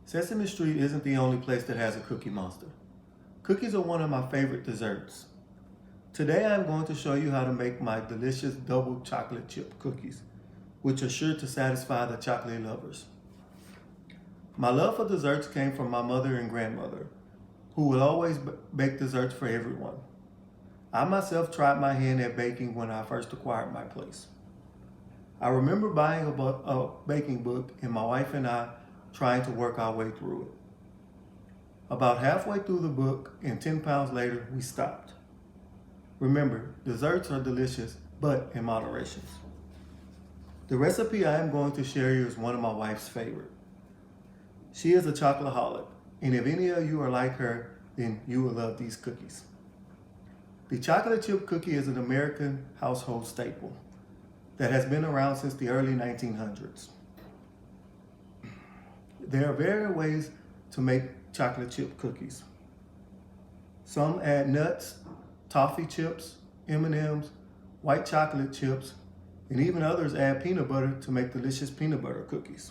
Sesame Street isn't the only place that has a Cookie Monster. Cookies are one of my favorite desserts. Today I'm going to show you how to make my delicious double chocolate chip cookies, which are sure to satisfy the chocolate lovers. My love for desserts came from my mother and grandmother, who would always bake desserts for everyone. I myself tried my hand at baking when I first acquired my place. I remember buying a baking book and my wife and I trying to work our way through it. About halfway through the book and 10 pounds later, we stopped. Remember, desserts are delicious, but in moderation. The recipe I am going to share you is one of my wife's favorite. She is a chocoholic, and if any of you are like her, then you will love these cookies. The chocolate chip cookie is an American household staple that has been around since the early 1900s. There are various ways to make chocolate chip cookies. Some add nuts, toffee chips, M&Ms, white chocolate chips, and even others add peanut butter to make delicious peanut butter cookies.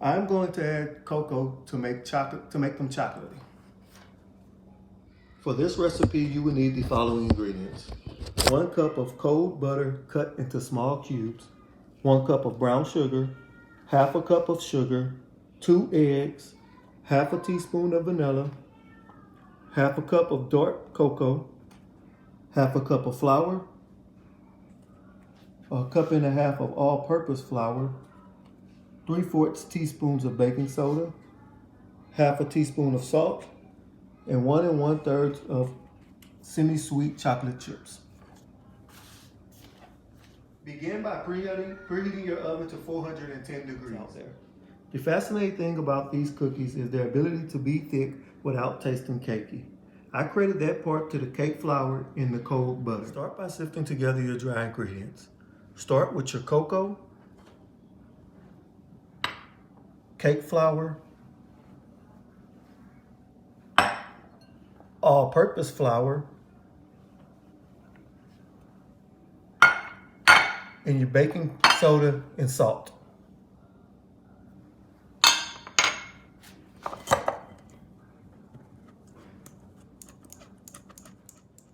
I'm going to add cocoa to make them chocolatey. For this recipe, you will need the following ingredients: 1 cup of cold butter cut into small cubes, 1 cup of brown sugar, half a cup of sugar, 2 eggs, half a teaspoon of vanilla, half a cup of dark cocoa, half a cup of flour, a cup and a half of all-purpose flour, 3/4 teaspoons of baking soda, half a teaspoon of salt, and 1 1/3 of semi-sweet chocolate chips. Begin by preheating your oven to 410 degrees. The fascinating thing about these cookies is their ability to be thick without tasting cakey. I credit that part to the cake flour in the cold butter. Start by sifting together your dry ingredients. Start with your cocoa, cake flour, all-purpose flour, and your baking soda and salt.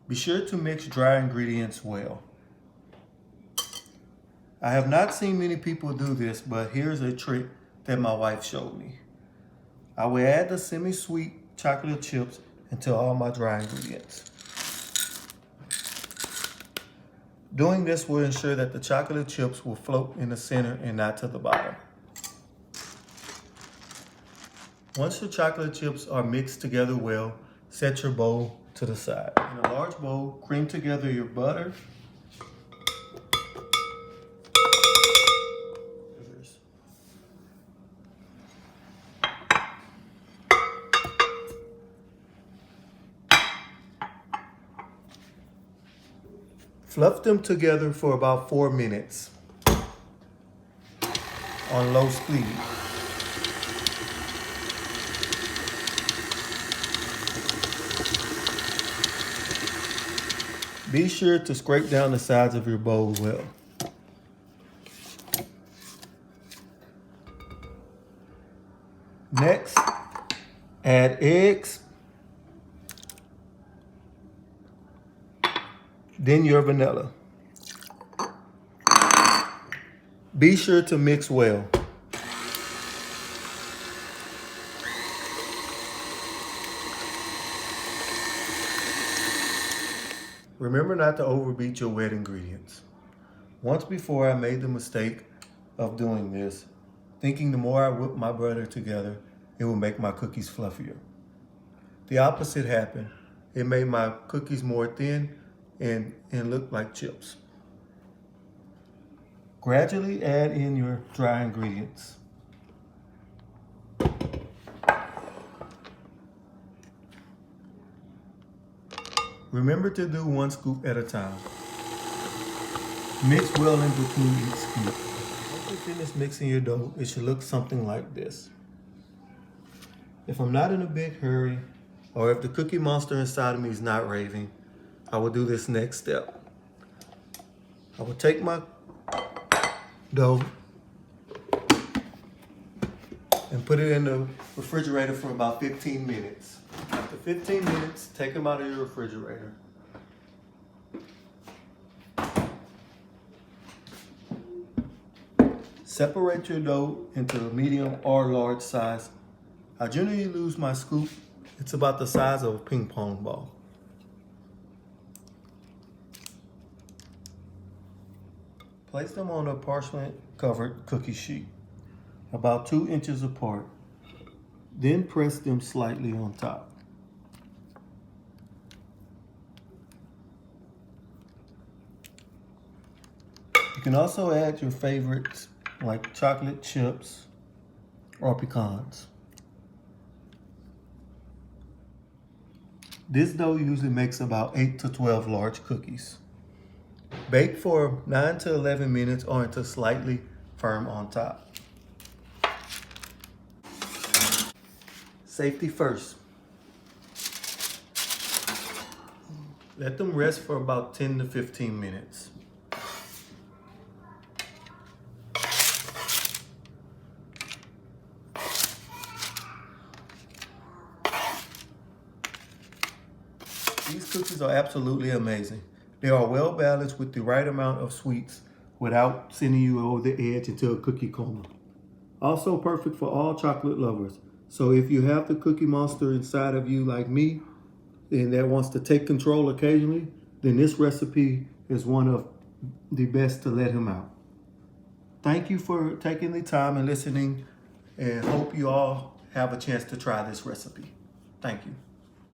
Be sure to mix dry ingredients well. I have not seen many people do this, but here's a trick that my wife showed me. I will add the semi-sweet chocolate chips into all my dry ingredients. Doing this will ensure that the chocolate chips will float in the center and not to the bottom. Once your chocolate chips are mixed together well, set your bowl to the side. In a large bowl, cream together your butter, fluff them together for about 4 minutes on low speed. Be sure to scrape down the sides of your bowl well. Next, add eggs, then your vanilla. Be sure to mix well. Remember not to overbeat your wet ingredients. Once before I made the mistake of doing this, thinking the more I whip my butter together, it will make my cookies fluffier. The opposite happened. It made my cookies more thin and look like chips. Gradually add in your dry ingredients. Remember to do 1 scoop at a time. Mix well in between each scoop. Once you finish mixing your dough, it should look something like this. If I'm not in a big hurry, or if the Cookie Monster inside of me is not raving, I will do this next step. I will take my dough, and put it in the refrigerator for about 15 minutes. After 15 minutes, take them out of your refrigerator. Separate your dough into a medium or large size. I generally use my scoop. It's about the size of a ping pong ball. Place them on a parchment covered cookie sheet, about 2 inches apart. Then press them slightly on top. You can also add your favorites like chocolate chips or pecans. This dough usually makes about 8 to 12 large cookies. Bake for 9 to 11 minutes or until slightly firm on top. Safety first. Let them rest for about 10 to 15 minutes. These cookies are absolutely amazing. They are well balanced with the right amount of sweets without sending you over the edge into a cookie coma. Also perfect for all chocolate lovers. So if you have the Cookie Monster inside of you like me, and that wants to take control occasionally, then this recipe is one of the best to let him out. Thank you for taking the time and listening, and hope you all have a chance to try this recipe. Thank you.